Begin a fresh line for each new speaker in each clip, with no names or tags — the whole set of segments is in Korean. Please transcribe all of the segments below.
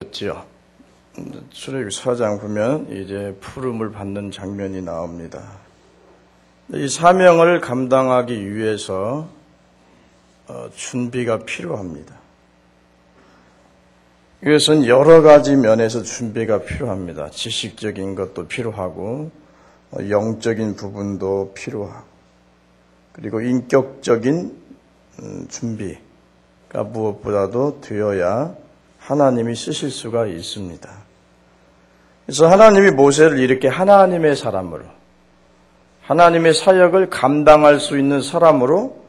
였지요. 출애굽기 4장 보면 이제 부름을 받는 장면이 나옵니다. 이 사명을 감당하기 위해서 준비가 필요합니다. 이것은 여러 가지 면에서 준비가 필요합니다. 지식적인 것도 필요하고 영적인 부분도 필요하고 그리고 인격적인 준비가 무엇보다도 되어야 하나님이 쓰실 수가 있습니다. 그래서 하나님이 모세를 이렇게 하나님의 사람으로, 하나님의 사역을 감당할 수 있는 사람으로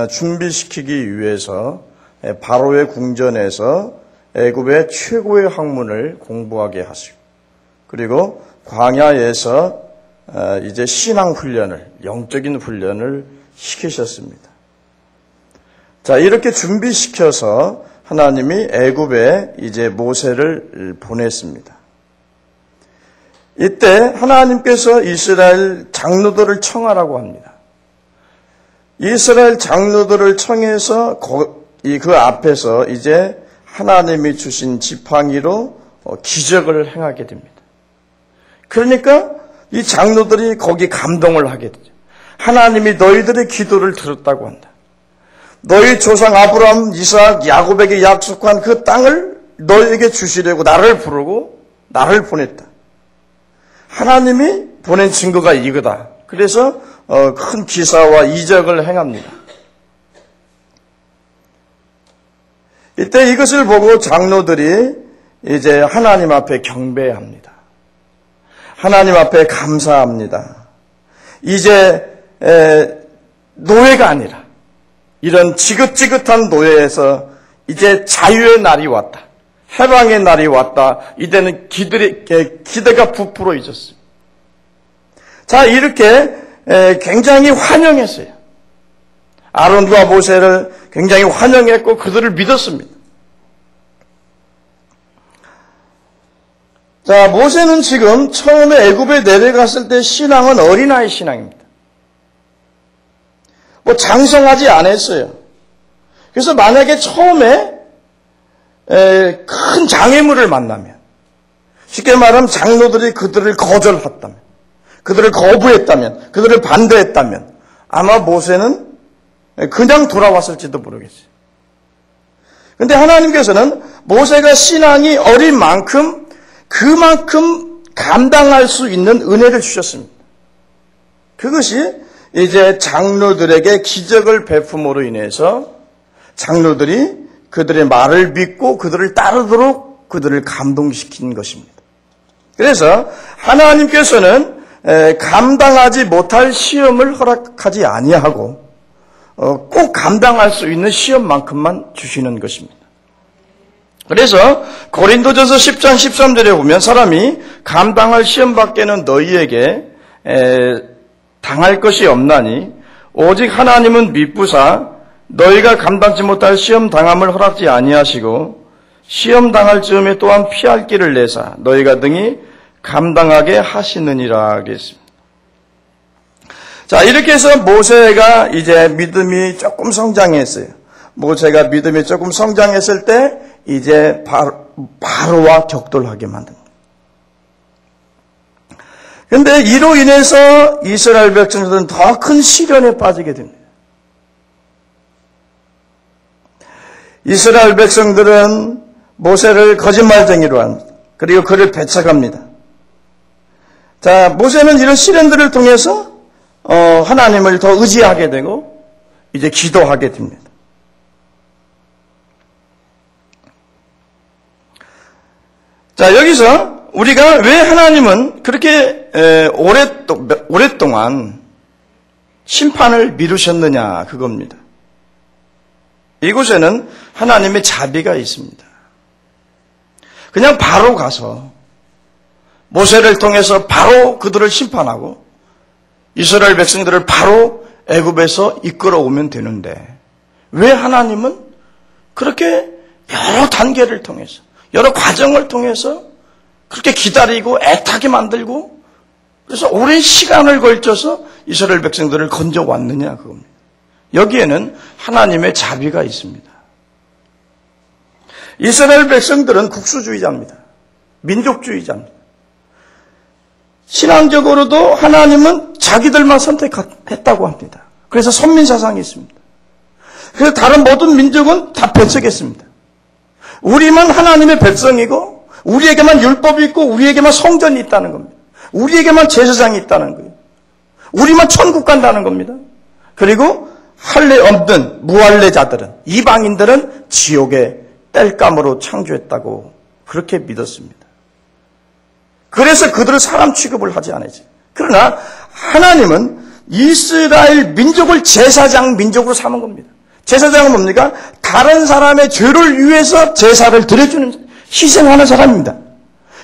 준비시키기 위해서 바로의 궁전에서 애굽의 최고의 학문을 공부하게 하시고, 그리고 광야에서 이제 신앙 훈련을, 영적인 훈련을 시키셨습니다. 자, 이렇게 준비시켜서 하나님이 애굽에 이제 모세를 보냈습니다. 이때 하나님께서 이스라엘 장로들을 청하라고 합니다. 이스라엘 장로들을 청해서 그 앞에서 이제 하나님이 주신 지팡이로 기적을 행하게 됩니다. 그러니까 이 장로들이 거기 감동을 하게 되죠. 하나님이 너희들의 기도를 들었다고 한다. 너희 조상 아브라함, 이삭, 야곱에게 약속한 그 땅을 너희에게 주시려고 나를 부르고 나를 보냈다. 하나님이 보낸 증거가 이거다. 그래서 큰 기사와 이적을 행합니다. 이때 이것을 보고 장로들이 이제 하나님 앞에 경배합니다. 하나님 앞에 감사합니다. 이제 노예가 아니라 이런 지긋지긋한 노예에서 이제 자유의 날이 왔다. 해방의 날이 왔다. 이제는 기대가 부풀어 있었습니다. 자, 이렇게 굉장히 환영했어요. 아론과 모세를 굉장히 환영했고 그들을 믿었습니다. 자, 모세는 지금 처음에 애굽에 내려갔을 때 신앙은 어린아이 신앙입니다. 장성하지 않았어요. 그래서 만약에 처음에 큰 장애물을 만나면, 쉽게 말하면 장로들이 그들을 거절했다면, 그들을 거부했다면, 그들을 반대했다면 아마 모세는 그냥 돌아왔을지도 모르겠어요. 그런데 하나님께서는 모세가 신앙이 어린 만큼 그만큼 감당할 수 있는 은혜를 주셨습니다. 그것이 이제 장로들에게 기적을 베품으로 인해서 장로들이 그들의 말을 믿고 그들을 따르도록 그들을 감동시킨 것입니다. 그래서 하나님께서는 감당하지 못할 시험을 허락하지 아니하고 꼭 감당할 수 있는 시험만큼만 주시는 것입니다. 그래서 고린도전서 10장 13절에 보면 사람이 감당할 시험밖에는 너희에게 당할 것이 없나니 오직 하나님은 미쁘사 너희가 감당치 못할 시험 당함을 허락지 아니하시고 시험 당할 즈음에 또한 피할 길을 내사 너희가 등이 감당하게 하시느니라 하겠습니다. 자, 이렇게 해서 모세가 이제 믿음이 조금 성장했어요. 모세가 믿음이 조금 성장했을 때 이제 바로와 격돌하게 만듭니다. 그런데 이로 인해서 이스라엘 백성들은 더 큰 시련에 빠지게 됩니다. 이스라엘 백성들은 모세를 거짓말쟁이로 합니다. 그리고 그를 배척합니다. 자, 모세는 이런 시련들을 통해서 하나님을 더 의지하게 되고 이제 기도하게 됩니다. 자, 여기서 우리가 왜 하나님은 그렇게 오랫동안 심판을 미루셨느냐 그겁니다. 이곳에는 하나님의 자비가 있습니다. 그냥 바로 가서 모세를 통해서 바로 그들을 심판하고 이스라엘 백성들을 바로 애굽에서 이끌어오면 되는데 왜 하나님은 그렇게 여러 단계를 통해서 여러 과정을 통해서 그렇게 기다리고 애타게 만들고 그래서 오랜 시간을 걸쳐서 이스라엘 백성들을 건져왔느냐 그겁니다. 여기에는 하나님의 자비가 있습니다. 이스라엘 백성들은 국수주의자입니다. 민족주의자입니다. 신앙적으로도 하나님은 자기들만 선택했다고 합니다. 그래서 선민사상이 있습니다. 그래서 다른 모든 민족은 다 배척했습니다. 우리만 하나님의 백성이고 우리에게만 율법이 있고 우리에게만 성전이 있다는 겁니다. 우리에게만 제사장이 있다는 거예요. 우리만 천국 간다는 겁니다. 그리고 할례 없는 무할례자들은, 이방인들은 지옥의 땔감으로 창조했다고 그렇게 믿었습니다. 그래서 그들을 사람 취급을 하지 않았지. 그러나 하나님은 이스라엘 민족을 제사장 민족으로 삼은 겁니다. 제사장은 뭡니까? 다른 사람의 죄를 위해서 제사를 드려주는, 희생하는 사람입니다.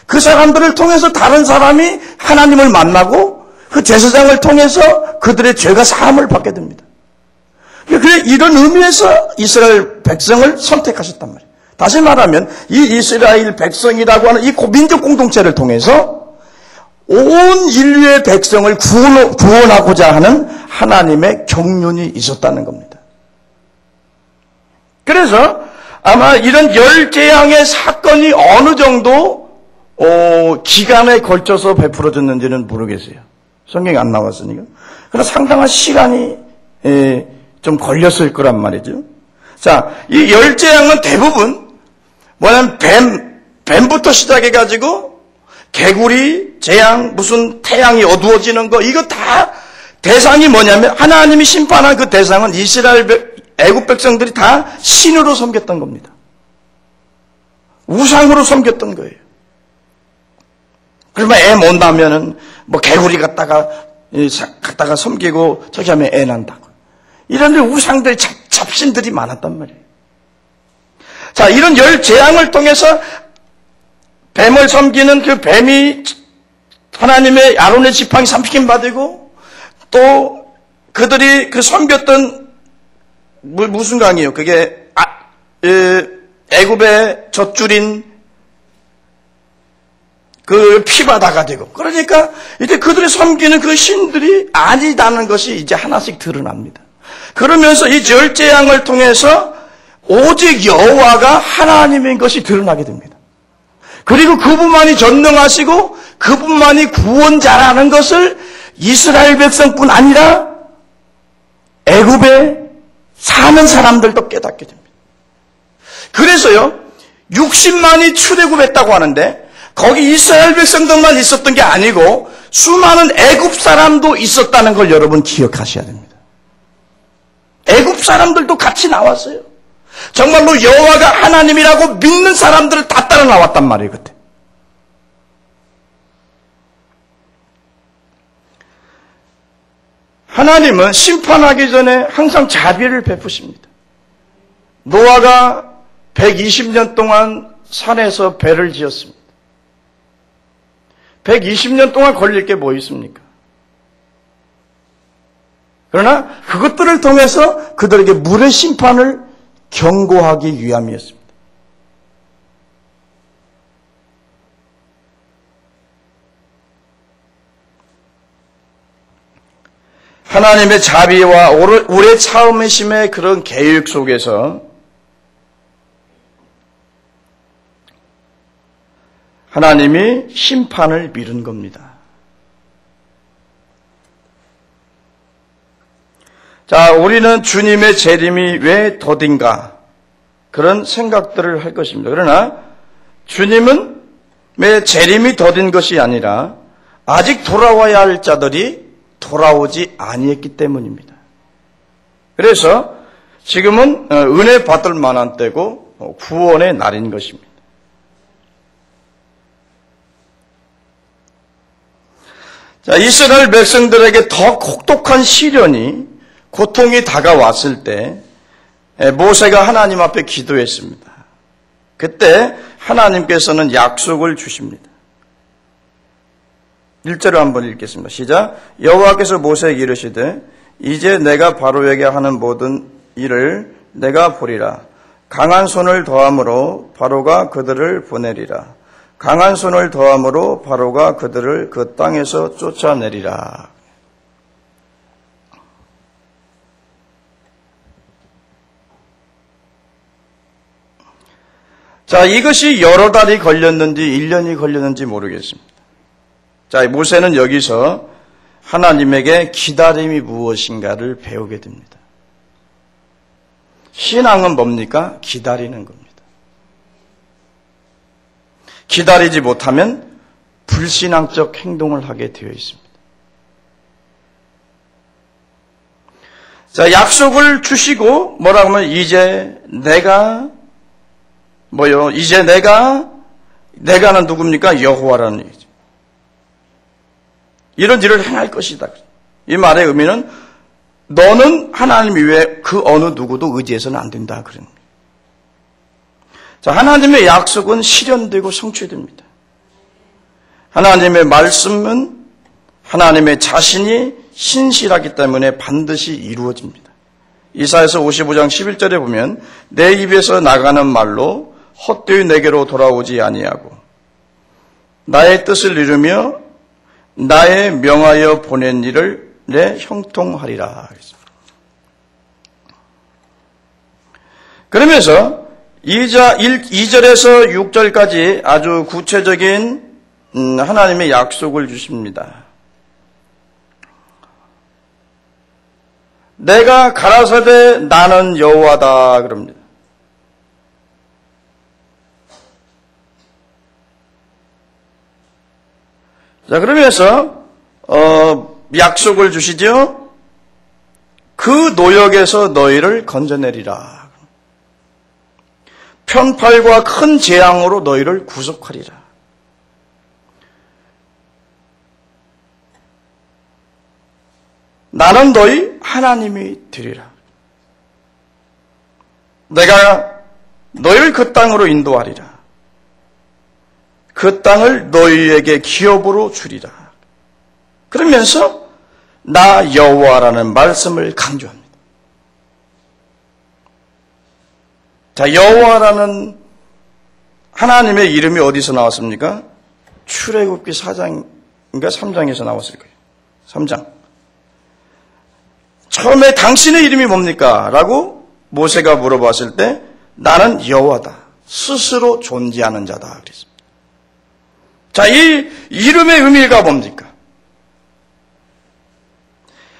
그 사람들을 통해서 다른 사람이 하나님을 만나고 그 제사장을 통해서 그들의 죄가 사함을 받게 됩니다. 그래, 이런 의미에서 이스라엘 백성을 선택하셨단 말이에요. 다시 말하면 이 이스라엘 백성이라고 하는 이 민족 공동체를 통해서 온 인류의 백성을 구원하고자 하는 하나님의 경륜이 있었다는 겁니다. 그래서 아마 이런 열재앙의 사건이 어느 정도 기간에 걸쳐서 베풀어졌는지는 모르겠어요. 성경이 안 나왔으니까. 그러나 상당한 시간이 좀 걸렸을 거란 말이죠. 자, 이 열재앙은 대부분 뭐냐면 뱀부터 시작해가지고 개구리, 재앙, 무슨 태양이 어두워지는 거, 이거 다 대상이 뭐냐면 하나님이 심판한 그 대상은 이스라엘 애국 백성들이 다 신으로 섬겼던 겁니다. 우상으로 섬겼던 거예요. 그러면 애 못 나면은 뭐 개구리 갖다가 섬기고 저기 하면 애 난다고. 이런 우상들, 잡신들이 많았단 말이에요. 자, 이런 열 재앙을 통해서 뱀을 섬기는 그 뱀이 하나님의 아론의 지팡이 삼키림 받고 또 그들이 그 섬겼던 무슨 강이에요? 그게 애굽의 젖줄인 그 피바다가 되고, 그러니까 이제 그들이 섬기는 그 신들이 아니다는 것이 이제 하나씩 드러납니다. 그러면서 이 열재앙을 통해서 오직 여호와가 하나님인 것이 드러나게 됩니다. 그리고 그분만이 전능하시고 그분만이 구원자라는 것을 이스라엘 백성뿐 아니라 애굽에 사는 사람들도 깨닫게 됩니다. 그래서요, 60만이 출애굽했다고 하는데 거기 이스라엘 백성들만 있었던 게 아니고 수많은 애굽 사람도 있었다는 걸 여러분 기억하셔야 됩니다. 애굽 사람들도 같이 나왔어요. 정말로 여호와가 하나님이라고 믿는 사람들을 다 따라 나왔단 말이에요, 그때. 하나님은 심판하기 전에 항상 자비를 베푸십니다. 노아가 120년 동안 산에서 배를 지었습니다. 120년 동안 걸릴 게 뭐 있습니까? 그러나 그것들을 통해서 그들에게 물의 심판을 경고하기 위함이었습니다. 하나님의 자비와 오래 참으심의 그런 계획 속에서 하나님이 심판을 미룬 겁니다. 자, 우리는 주님의 재림이 왜 더딘가 그런 생각들을 할 것입니다. 그러나 주님은 왜 재림이 더딘 것이 아니라 아직 돌아와야 할 자들이 돌아오지 아니했기 때문입니다. 그래서 지금은 은혜 받을 만한 때고 구원의 날인 것입니다. 자, 이스라엘 백성들에게 더 혹독한 시련이, 고통이 다가왔을 때 모세가 하나님 앞에 기도했습니다. 그때 하나님께서는 약속을 주십니다. 1절을 한번 읽겠습니다. 시작. 여호와께서 모세에게 이르시되 이제 내가 바로에게 하는 모든 일을 내가 보리라. 강한 손을 더함으로 바로가 그들을 보내리라. 강한 손을 더함으로 바로가 그들을 그 땅에서 쫓아내리라. 자, 이것이 여러 달이 걸렸는지 1년이 걸렸는지 모르겠습니다. 자, 모세는 여기서 하나님에게 기다림이 무엇인가를 배우게 됩니다. 신앙은 뭡니까? 기다리는 겁니다. 기다리지 못하면 불신앙적 행동을 하게 되어 있습니다. 자, 약속을 주시고 뭐라고 하면 이제 내가는 누굽니까? 여호와라는 얘기죠. 이런 일을 행할 것이다. 이 말의 의미는 너는 하나님 이외에 그 어느 누구도 의지해서는 안 된다. 그런 거예요. 자, 하나님의 약속은 실현되고 성취됩니다. 하나님의 말씀은 하나님의 자신이 신실하기 때문에 반드시 이루어집니다. 이사야서 55장 11절에 보면 내 입에서 나가는 말로 헛되이 내게로 돌아오지 아니하고 나의 뜻을 이루며 나의 명하여 보낸 일을 내 형통하리라. 그러면서 2절에서 6절까지 아주 구체적인 하나님의 약속을 주십니다. 내가 가라사대 나는 여호와다 그럽니다. 자, 그러면서 약속을 주시죠. 그 노역에서 너희를 건져내리라. 편팔과 큰 재앙으로 너희를 구속하리라. 나는 너희 하나님이 되리라. 내가 너희를 그 땅으로 인도하리라. 그 땅을 너희에게 기업으로 주리라. 그러면서 나 여호와라는 말씀을 강조합니다. 자, 여호와라는 하나님의 이름이 어디서 나왔습니까? 출애굽기 4장인가 3장에서 나왔을 거예요. 3장. 처음에 당신의 이름이 뭡니까? 라고 모세가 물어봤을 때 나는 여호와다. 스스로 존재하는 자다. 그랬습니다. 자, 이 이름의 의미가 뭡니까?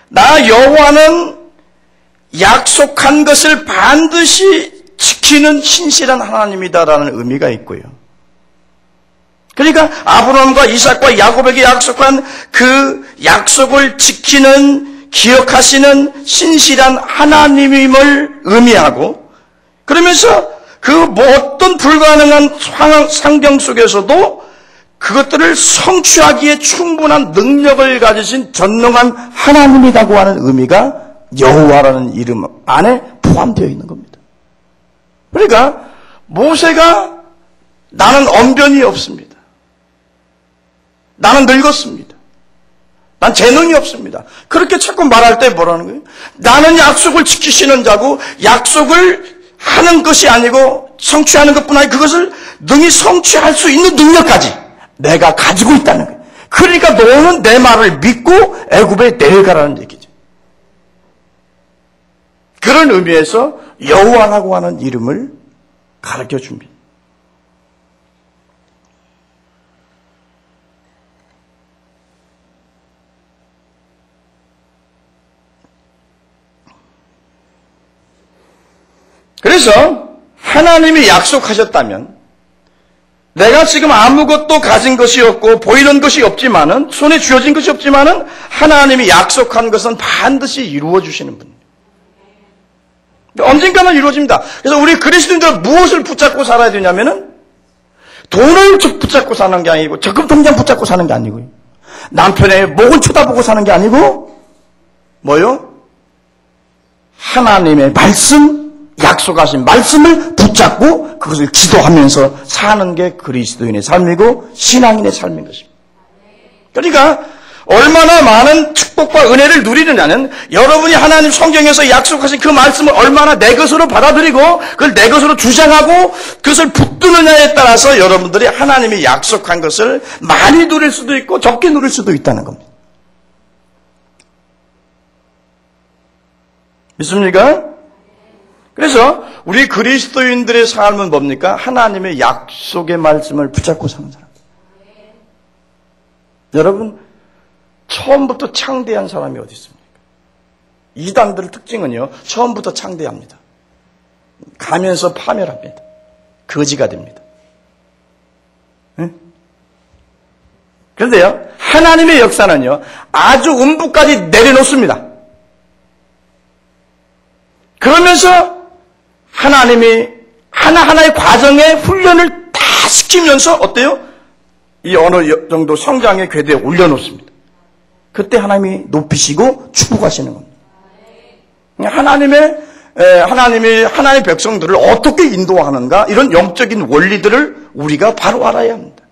나 여호와는 약속한 것을 반드시 지키는 신실한 하나님이다라는 의미가 있고요. 그러니까 아브라함과 이삭과 야곱에게 약속한 그 약속을 지키는 기억하시는 신실한 하나님임을 의미하고 그러면서 그 어떤 불가능한 상경 속에서도 그것들을 성취하기에 충분한 능력을 가지신 전능한 하나님이라고 하는 의미가 여호와라는 이름 안에 포함되어 있는 겁니다. 그러니까 모세가 나는 언변이 없습니다. 나는 늙었습니다. 난 재능이 없습니다. 그렇게 자꾸 말할 때 뭐라는 거예요? 나는 약속을 지키시는 자고 약속을 하는 것이 아니고 성취하는 것뿐 아니라 그것을 능히 성취할 수 있는 능력까지 내가 가지고 있다는 거예요. 그러니까 너는 내 말을 믿고 애굽에 내려가라는 얘기죠. 그런 의미에서 여호와라고 하는 이름을 가르쳐 줍니다. 그래서 하나님이 약속하셨다면 내가 지금 아무것도 가진 것이 없고 보이는 것이 없지만은 손에 쥐어진 것이 없지만은 하나님이 약속한 것은 반드시 이루어 주시는 분입니다. 언젠가는 이루어집니다. 그래서 우리 그리스도인들 무엇을 붙잡고 살아야 되냐면은 돈을 붙잡고 사는 게 아니고 적금 통장 붙잡고 사는 게 아니고요. 남편의 목을 쳐다보고 사는 게 아니고 뭐요? 하나님의 말씀 약속하신 말씀을 붙잡고 그것을 기도하면서 사는 게 그리스도인의 삶이고 신앙인의 삶인 것입니다. 그러니까 얼마나 많은 축복과 은혜를 누리느냐는 여러분이 하나님 성경에서 약속하신 그 말씀을 얼마나 내 것으로 받아들이고 그걸 내 것으로 주장하고 그것을 붙드느냐에 따라서 여러분들이 하나님이 약속한 것을 많이 누릴 수도 있고 적게 누릴 수도 있다는 겁니다. 믿습니까? 그래서 우리 그리스도인들의 삶은 뭡니까? 하나님의 약속의 말씀을 붙잡고 사는 사람. 여러분, 처음부터 창대한 사람이 어디 있습니까? 이단들의 특징은요, 처음부터 창대합니다. 가면서 파멸합니다. 거지가 됩니다. 응? 그런데요, 하나님의 역사는요, 아주 음부까지 내려놓습니다. 그러면서 하나님이 하나하나의 과정에 훈련을 다 시키면서 어때요? 이 어느 정도 성장의 궤도에 올려놓습니다. 그때 하나님이 높이시고 축복하시는 겁니다. 하나님의 백성들을 어떻게 인도하는가, 이런 영적인 원리들을 우리가 바로 알아야 합니다.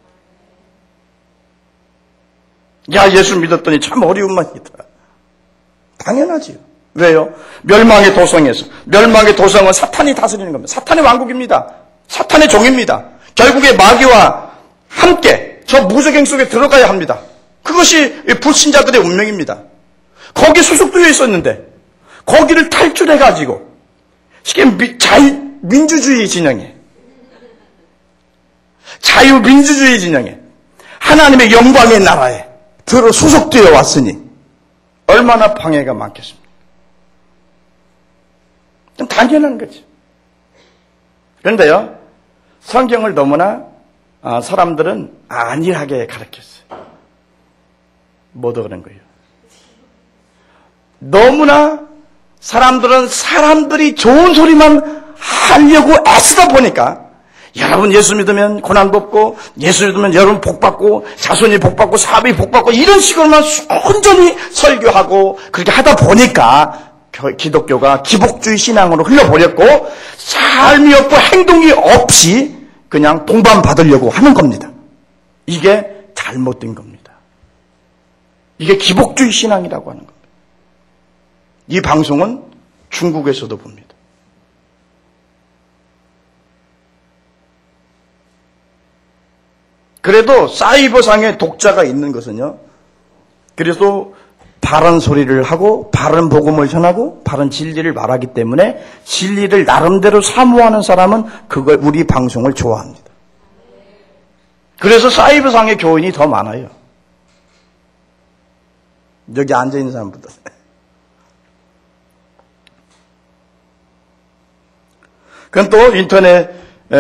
야, 예수 믿었더니 참 어려움만 있더라. 당연하지요. 왜요? 멸망의 도성은 사탄이 다스리는 겁니다. 사탄의 왕국입니다. 사탄의 종입니다. 결국에 마귀와 함께 저 무저갱 속에 들어가야 합니다. 그것이 불신자들의 운명입니다. 거기 소속되어 있었는데 거기를 탈출해가지고 자유민주주의 진영에 하나님의 영광의 나라에 들어 소속되어 왔으니 얼마나 방해가 많겠습니까? 좀 당연한 거죠. 그런데요, 성경을 너무나 사람들은 안일하게 가르쳤어요. 뭐도 그런 거예요. 너무나 사람들이 좋은 소리만 하려고 애쓰다 보니까, 여러분 예수 믿으면 고난 벗고, 예수 믿으면 여러분 복 받고, 자손이 복 받고, 사업이 복 받고, 이런 식으로만 온전히 설교하고 그렇게 하다 보니까 기독교가 기복주의 신앙으로 흘러버렸고, 삶이 없고 행동이 없이 그냥 동반 받으려고 하는 겁니다. 이게 잘못된 겁니다. 이게 기복주의 신앙이라고 하는 겁니다. 이 방송은 중국에서도 봅니다. 그래도 사이버상에 독자가 있는 것은요, 그래서 바른 소리를 하고 바른 복음을 전하고 바른 진리를 말하기 때문에 진리를 나름대로 사모하는 사람은 우리 방송을 좋아합니다. 그래서 사이버상의 교인이 더 많아요. 여기 앉아있는 사람보다. 그건 또 인터넷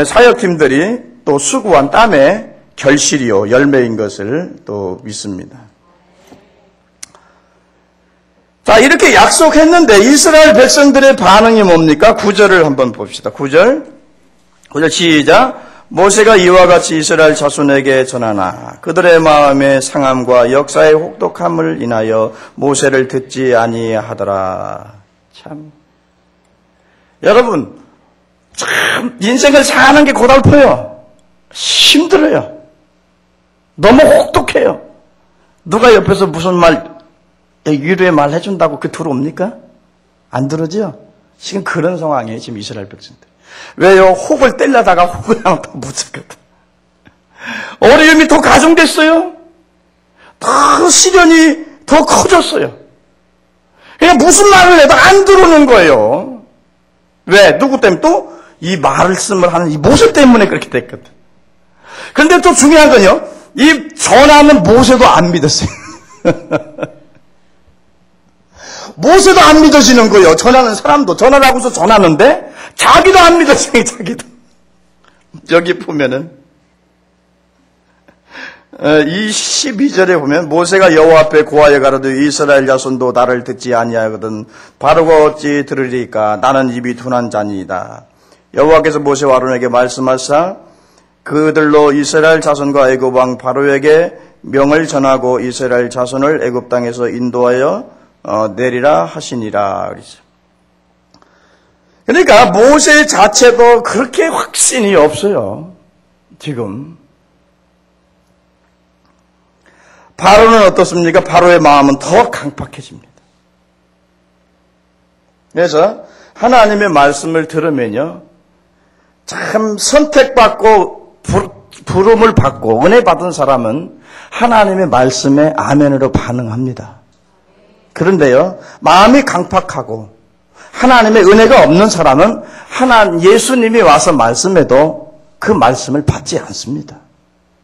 사역팀들이 또 수고한 땀의 결실이요, 열매인 것을 또 믿습니다. 자, 이렇게 약속했는데 이스라엘 백성들의 반응이 뭡니까? 9절을 한번 봅시다. 9절 시작. 모세가 이와 같이 이스라엘 자손에게 전하나 그들의 마음의 상함과 역사의 혹독함을 인하여 모세를 듣지 아니하더라. 참, 여러분, 참 인생을 사는 게 고달퍼요. 힘들어요. 너무 혹독해요. 누가 옆에서 무슨 위로의 말 해준다고 들어옵니까? 안 들어오죠? 지금 그런 상황이에요, 지금 이스라엘 백성들. 왜요? 혹을 떼려다가 혹을 하나 더 붙였거든. 어려움이 더 가중됐어요. 더 시련이 더 커졌어요. 그냥 무슨 말을 해도 안 들어오는 거예요. 왜? 누구 때문에? 또 이 말씀을 하는 이 모세 때문에 그렇게 됐거든. 그런데 또 중요한 건요, 이 전하는 모세도 안 믿었어요. 모세도 안 믿어지는 거예요. 전하는 사람도 전화를 하고서 전하는데 자기도 안 믿어지는, 자기도. 여기 보면은 이 12절에 보면 모세가 여호와 앞에 고하여 가로되 이스라엘 자손도 나를 듣지 아니하거든 바로가 어찌 들으리까? 나는 입이 둔한 자니이다. 여호와께서 모세와 아론에게 말씀하사 그들로 이스라엘 자손과 애굽 왕 바로에게 명을 전하고 이스라엘 자손을 애굽 땅에서 인도하여 내리라 하시니라. 그러니까 모세 자체도 그렇게 확신이 없어요. 지금 바로는 어떻습니까? 바로의 마음은 더 강팍해집니다. 그래서 하나님의 말씀을 들으면요, 참 선택받고 부름을 받고 은혜 받은 사람은 하나님의 말씀에 아멘으로 반응합니다. 그런데요, 마음이 강팍하고 하나님의 은혜가 없는 사람은 예수님이 와서 말씀해도 그 말씀을 받지 않습니다.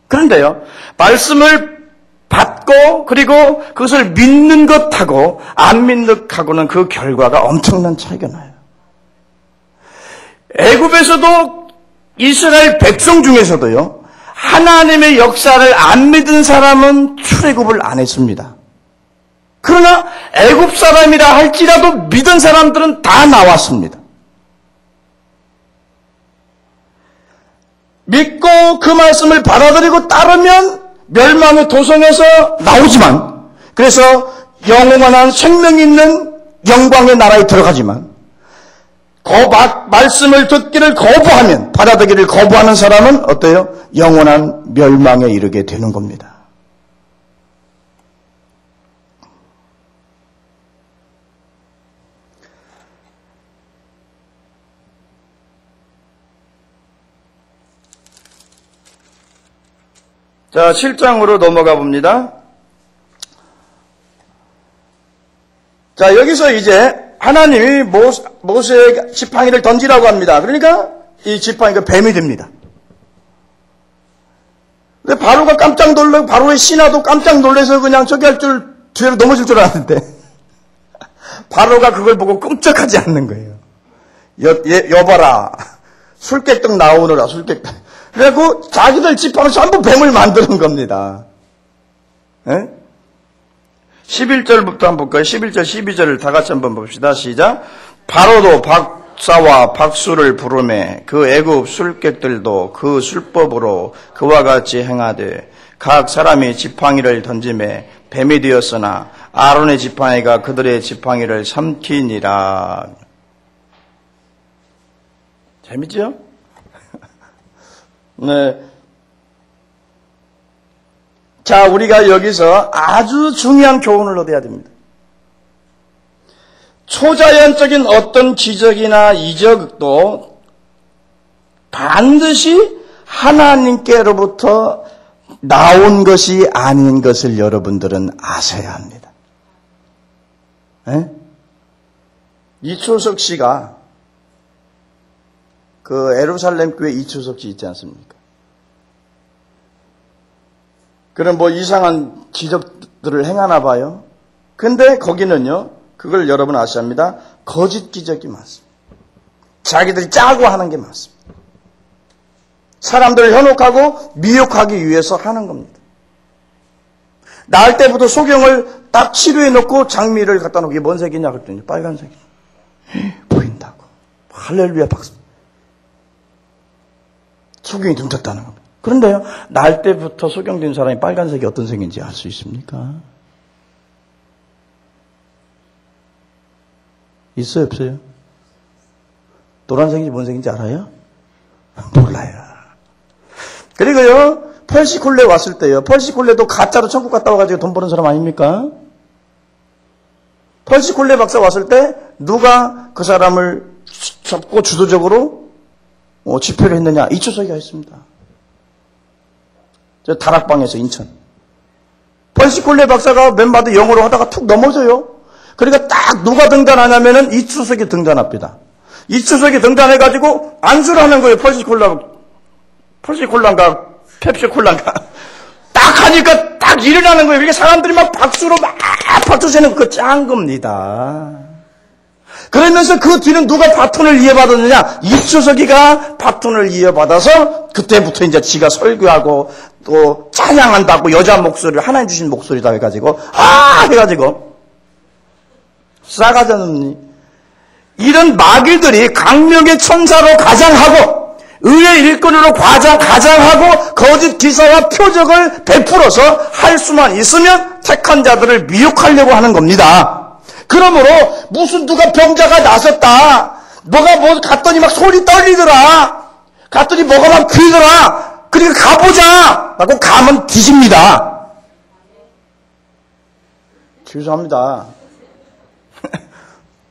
그런데요, 말씀을 받고 그리고 그것을 믿는 것하고 안 믿는 것하고는 그 결과가 엄청난 차이가 나요. 애굽에서도 이스라엘 백성 중에서도요, 하나님의 역사를 안 믿은 사람은 출애굽을 안 했습니다. 그러나 애굽 사람이라 할지라도 믿은 사람들은 다 나왔습니다. 믿고 그 말씀을 받아들이고 따르면 멸망의 도성에서 나오지만, 그래서 영원한 생명이 있는 영광의 나라에 들어가지만, 말씀을 듣기를 거부하면, 받아들이기를 거부하는 사람은 어때요? 영원한 멸망에 이르게 되는 겁니다. 자, 7장으로 넘어가 봅니다. 자, 여기서 이제 하나님이 모세의 지팡이를 던지라고 합니다. 그러니까 이 지팡이가 뱀이 됩니다. 근데 바로가 깜짝 놀라고, 바로의 신하도 깜짝 놀라서 그냥 저기 뒤로 넘어질 줄 알았는데, 바로가 그걸 보고 끔찍하지 않는 거예요. 여봐라. 술깨떡 나오느라, 술깨떡. 그래갖고 자기들 지팡이 전부 뱀을 만드는 겁니다. 예? 11절부터 한번 볼까요? 11절, 12절을 다 같이 한번 봅시다. 시작. 바로도 박사와 박수를 부르매 그 애굽 술객들도 그 술법으로 그와 같이 행하되 각 사람이 지팡이를 던지매 뱀이 되었으나 아론의 지팡이가 그들의 지팡이를 삼키니라. 재밌죠? 네. 자, 우리가 여기서 아주 중요한 교훈을 얻어야 됩니다. 초자연적인 어떤 기적이나 이적도 반드시 하나님께로부터 나온 것이 아닌 것을 여러분들은 아셔야 합니다. 네? 이초석 씨가 그 예루살렘 교회 이초석 씨 있지 않습니까? 그런 이상한 기적들을 행하나 봐요. 근데 거기는요, 그걸 여러분 아셔야 합니다. 거짓 기적이 많습니다. 자기들이 짜고 하는 게 많습니다. 사람들을 현혹하고 미혹하기 위해서 하는 겁니다. 낳을 때부터 소경을 딱 치료해 놓고 장미를 갖다 놓고 이게 뭔 색이냐 그랬더니 빨간색이죠. 보인다고. 할렐루야 박수. 소경이 등쳤다는 겁니다. 그런데요, 날 때부터 소경된 사람이 빨간색이 어떤 색인지 알 수 있습니까? 있어요, 없어요? 노란색인지 뭔 색인지 알아요? 몰라요. 그리고요, 펄시콜레 왔을 때요, 펄시콜레도 가짜로 천국 갔다 와가지고 돈 버는 사람 아닙니까? 펄시콜레 박사 왔을 때 누가 그 사람을 잡고 주도적으로 집회를 했느냐? 이초석이가 했습니다. 저 다락방에서 인천. 펄시콜레 박사가 맨마디 영어로 하다가 툭 넘어져요. 그러니까 딱 누가 등단하냐면은 이초석이 등단합니다. 이초석이 등단해가지고 안수를 하는 거예요. 펄시콜라인가 펩시콜라인가. 딱 하니까 딱 일어나는 거예요. 그러니까 사람들이 막 박수로 막 박수 치는 그거 짠 겁니다. 그러면서 그 뒤는 누가 바톤을 이어받았느냐? 이초석이가 바톤을 이어받아서 그때부터 이제 지가 설교하고 또 찬양한다고 여자 목소리를 하나님 주신 목소리다 해가지고 해가지고 싸가지 없니? 이런 마귀들이 강력의 천사로 가장하고 의의 일꾼으로 가장하고 거짓 기사와 표적을 베풀어서 할 수만 있으면 택한 자들을 미혹하려고 하는 겁니다. 그러므로 무슨 누가 병자가 나섰다. 뭐가 갔더니 막 손이 떨리더라. 갔더니 뭐가 막 귀더라. 그러니까 가보자. 라고 가면 뒤집니다. 죄송합니다.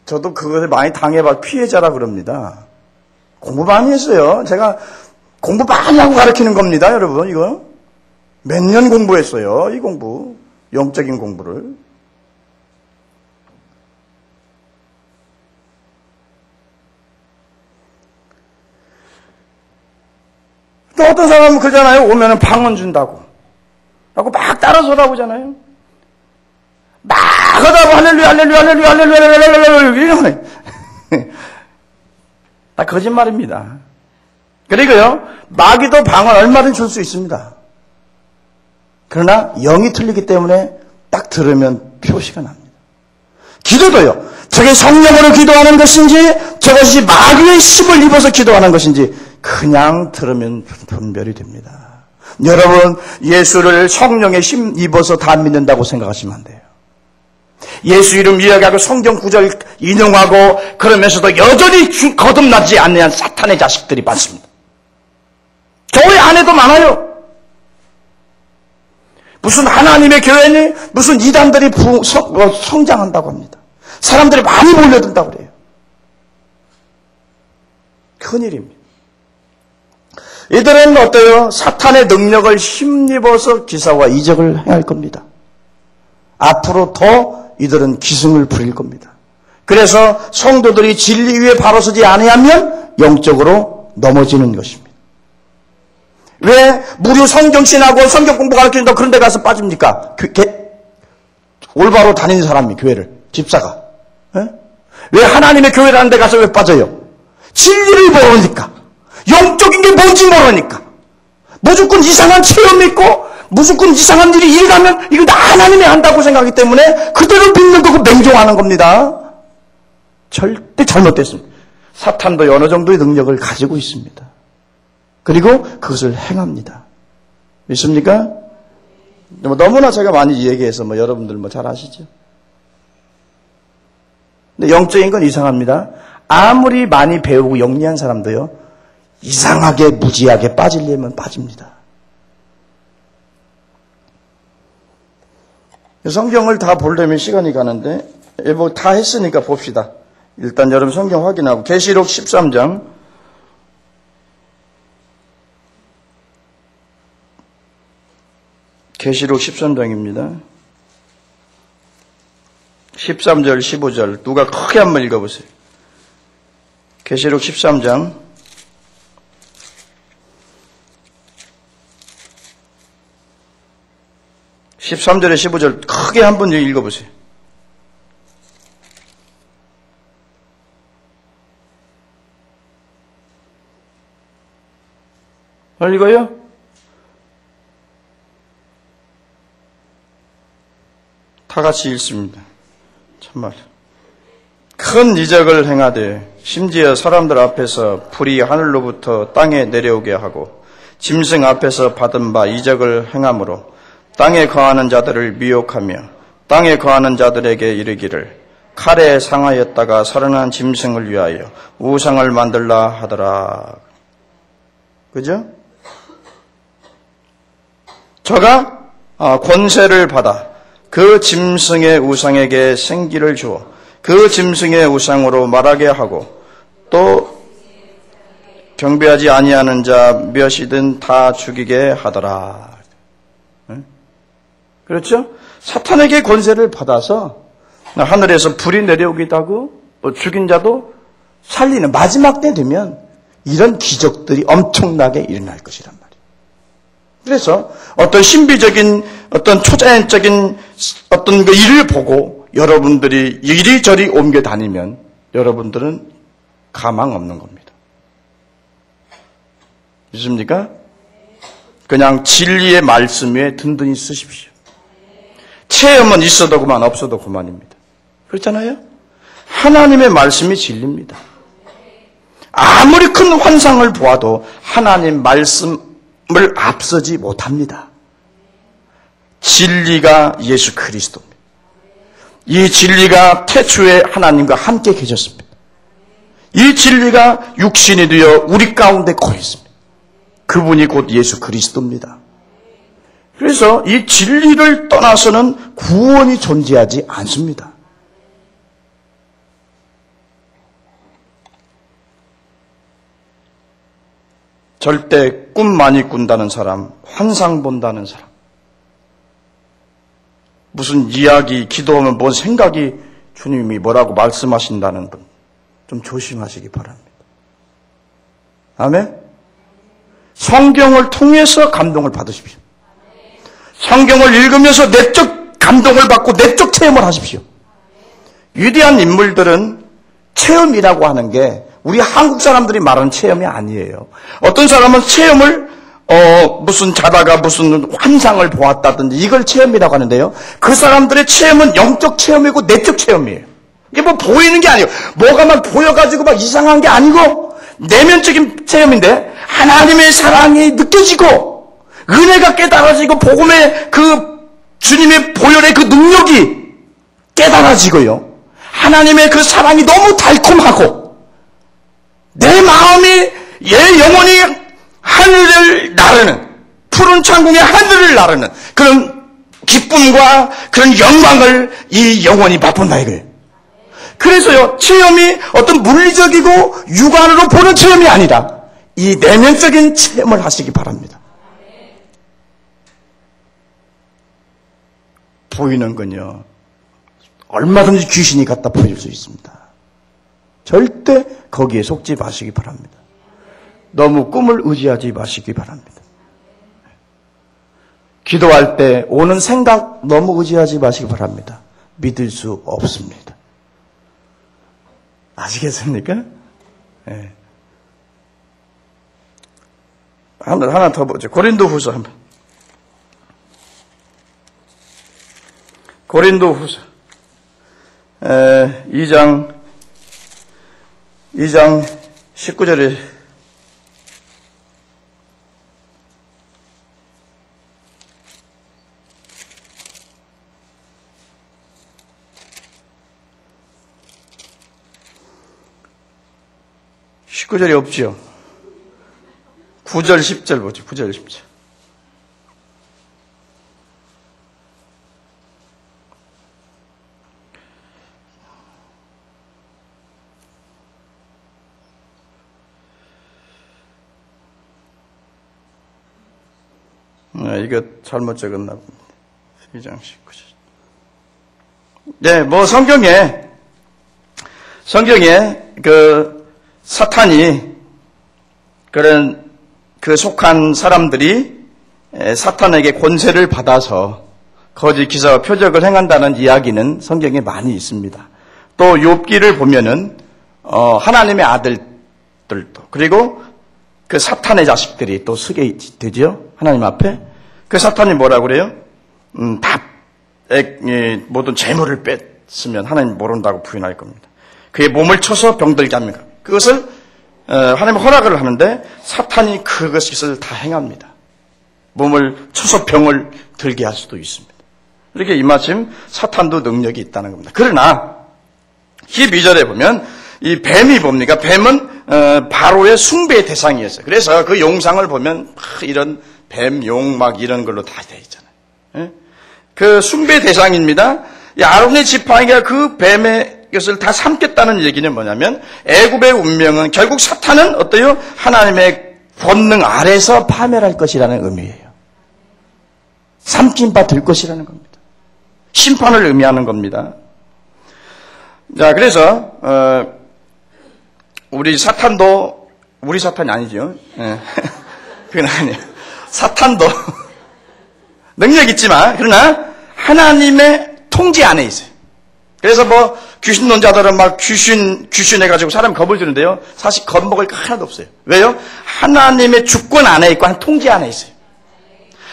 저도 그것을 많이 당해봐 피해자라 그럽니다. 공부 많이 했어요. 제가 공부 많이 하고 가르치는 겁니다, 여러분. 이거 몇 년 공부했어요. 이 공부, 영적인 공부를. 또 어떤 사람은 그러잖아요. 오면은 방언 준다고. 라고 막 따라 서다보잖아요. 막 하다 보면 할렐루야, 할렐루야, 할렐루야, 할렐루야, 할렐루야, 이러네. 다 거짓말입니다. 그리고요, 마귀도 방언 얼마든지 줄 수 있습니다. 그러나 영이 틀리기 때문에 딱 들으면 표시가 납니다. 기도도요, 저게 성령으로 기도하는 것인지 저것이 마귀의 힘을 입어서 기도하는 것인지 그냥 들으면 분별이 됩니다. 여러분, 예수를 성령의 힘 입어서 다 믿는다고 생각하시면 안 돼요. 예수 이름 이야기하고 성경 구절 인용하고 그러면서도 여전히 거듭나지 않는 사탄의 자식들이 많습니다. 교회 안에도 많아요. 무슨 하나님의 교회니 무슨 이단들이 성장한다고 합니다. 사람들이 많이 몰려든다고 그래요. 큰일입니다. 이들은 어때요? 사탄의 능력을 힘입어서 기사와 이적을 행할 겁니다. 앞으로 더 이들은 기승을 부릴 겁니다. 그래서 성도들이 진리 위에 바로 서지 아니하면 영적으로 넘어지는 것입니다. 왜 무료 성경신하고 성경 공부 가르치는다 그런 데 가서 빠집니까? 올바로 다니는 사람이 교회를, 집사가. 왜 하나님의 교회라는 데 가서 왜 빠져요? 진리를 모르니까. 영적인 게 뭔지 모르니까. 무조건 이상한 체험 있고 무조건 이상한 일이 일어나면 이거 다 하나님이 한다고 생각하기 때문에 그대로 믿는 거고 맹종하는 겁니다. 절대 잘못됐습니다. 사탄도 어느 정도의 능력을 가지고 있습니다. 그리고 그것을 행합니다. 믿습니까? 너무나 제가 많이 얘기해서 여러분들 잘 아시죠? 근데 영적인 건 이상합니다. 아무리 많이 배우고 영리한 사람도요, 이상하게 무지하게 빠지려면 빠집니다. 성경을 다 보려면 시간이 가는데 다 했으니까 봅시다. 일단 여러분 성경 확인하고 계시록 13장 계시록 13장입니다. 13절 15절 누가 크게 한번 읽어보세요. 계시록 13장 13절에 15절 크게 한 번 읽어보세요. 읽어요? 다 같이 읽습니다. 참말. 큰 이적을 행하되 심지어 사람들 앞에서 불이 하늘로부터 땅에 내려오게 하고 짐승 앞에서 받은 바 이적을 행함으로 땅에 거하는 자들을 미혹하며 땅에 거하는 자들에게 이르기를 칼에 상하였다가 살아난 짐승을 위하여 우상을 만들라 하더라. 그죠? 저가 권세를 받아 그 짐승의 우상에게 생기를 주어 그 짐승의 우상으로 말하게 하고 또 경배하지 아니하는 자 몇이든 다 죽이게 하더라. 그렇죠? 사탄에게 권세를 받아서 하늘에서 불이 내려오기도 하고 죽인 자도 살리는 마지막 때 되면 이런 기적들이 엄청나게 일어날 것이란 말이에요. 그래서 어떤 신비적인 어떤 초자연적인 어떤 그 일을 보고 여러분들이 이리저리 옮겨 다니면 여러분들은 가망 없는 겁니다. 믿습니까? 그냥 진리의 말씀 위에 든든히 쓰십시오. 체험은 있어도 그만 없어도 그만입니다. 그렇잖아요? 하나님의 말씀이 진리입니다. 아무리 큰 환상을 보아도 하나님 말씀을 앞서지 못합니다. 진리가 예수 그리스도입니다. 이 진리가 태초에 하나님과 함께 계셨습니다. 이 진리가 육신이 되어 우리 가운데 거했습니다. 그분이 곧 예수 그리스도입니다. 그래서 이 진리를 떠나서는 구원이 존재하지 않습니다. 절대 꿈 많이 꾼다는 사람, 환상 본다는 사람, 무슨 이야기, 기도하면 뭔 생각이 주님이 뭐라고 말씀하신다는 분 좀 조심하시기 바랍니다. 아멘? 성경을 통해서 감동을 받으십시오. 성경을 읽으면서 내적 감동을 받고 내적 체험을 하십시오. 위대한 인물들은 체험이라고 하는 게 우리 한국 사람들이 말하는 체험이 아니에요. 어떤 사람은 체험을 무슨 자다가 무슨 환상을 보았다든지 이걸 체험이라고 하는데요. 그 사람들의 체험은 영적 체험이고 내적 체험이에요. 이게 뭐 보이는 게 아니에요. 뭐가 막 보여가지고 막 이상한 게 아니고 내면적인 체험인데 하나님의 사랑이 느껴지고 은혜가 깨달아지고 복음의 그 주님의 보혈의 그 능력이 깨달아지고요. 하나님의 그 사랑이 너무 달콤하고 내 마음이 예 영혼이 하늘을 나르는 푸른 창공의 하늘을 나르는 그런 기쁨과 그런 영광을 이 영혼이 맛본다 이거예요. 그래서요 체험이 어떤 물리적이고 육안으로 보는 체험이 아니라 이 내면적인 체험을 하시기 바랍니다. 보이는 건요 얼마든지 귀신이 갖다 보일 수 있습니다. 절대 거기에 속지 마시기 바랍니다. 너무 꿈을 의지하지 마시기 바랍니다. 기도할 때 오는 생각 너무 의지하지 마시기 바랍니다. 믿을 수 없습니다. 아시겠습니까? 네. 하나 더 보죠. 고린도후서 한번. 고린도후서 2장 19절에 (19절이) 없죠. 9절 10절 보죠. 9절 10절. 이거 잘못 적었나 봅니다. 2장 19절. 네, 뭐 성경에 그 사탄이 그런 그 속한 사람들이 사탄에게 권세를 받아서 거짓 기사와 표적을 행한다는 이야기는 성경에 많이 있습니다. 또 욥기를 보면은 하나님의 아들들도 그리고 그 사탄의 자식들이 또 서게 되죠. 하나님 앞에. 그 사탄이 뭐라고 그래요? 모든 재물을 뺐으면 하나님 모른다고 부인할 겁니다. 그의 몸을 쳐서 병들게 합니다. 그것을 하나님 허락을 하는데 사탄이 그것을 다 행합니다. 몸을 쳐서 병을 들게 할 수도 있습니다. 이렇게 이마침 사탄도 능력이 있다는 겁니다. 그러나 12절에 보면 이 뱀이 뭡니까? 뱀은 바로의 숭배의 대상이었어요. 그래서 그 용상을 보면 이런 뱀, 용 막 이런 걸로 다 되어 있잖아요. 그 숭배 대상입니다. 아론의 지팡이가 그 뱀의 것을 다 삼켰다는 얘기는 뭐냐면 애굽의 운명은 결국 사탄은 어때요? 하나님의 권능 아래서 파멸할 것이라는 의미예요. 삼킨 바 될 것이라는 겁니다. 심판을 의미하는 겁니다. 자, 그래서 우리 사탄이 아니죠. 그건 아니에요. 사탄도 능력 있지만 그러나 하나님의 통제 안에 있어요. 그래서 뭐 귀신론자들은 막 귀신 해가지고 사람이 겁을 주는데요. 사실 겁먹을 거 하나도 없어요. 왜요? 하나님의 주권 안에 있고 한 통제 안에 있어요.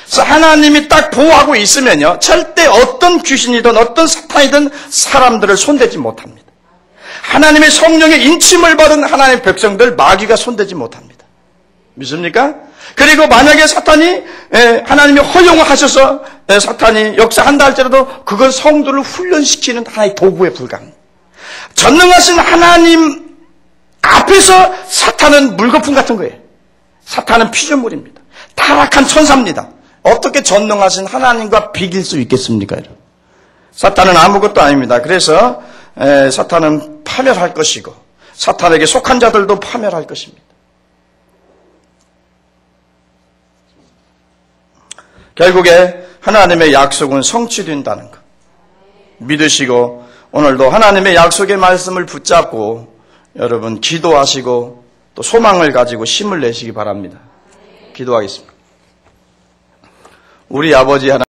그래서 하나님이 딱 보호하고 있으면요. 절대 어떤 귀신이든 어떤 사탄이든 사람들을 손대지 못합니다. 하나님의 성령의 인침을 받은 하나님의 백성들 마귀가 손대지 못합니다. 믿습니까? 그리고 만약에 사탄이 하나님이 허용을 하셔서 사탄이 역사한다 할지라도 그건 성도를 훈련시키는 하나의 도구에 불과합니다. 전능하신 하나님 앞에서 사탄은 물거품 같은 거예요. 사탄은 피조물입니다. 타락한 천사입니다. 어떻게 전능하신 하나님과 비길 수 있겠습니까? 사탄은 아무것도 아닙니다. 그래서 사탄은 파멸할 것이고 사탄에게 속한 자들도 파멸할 것입니다. 결국에 하나님의 약속은 성취된다는 것 믿으시고 오늘도 하나님의 약속의 말씀을 붙잡고 여러분 기도하시고 또 소망을 가지고 힘을 내시기 바랍니다. 기도하겠습니다. 우리 아버지 하나님,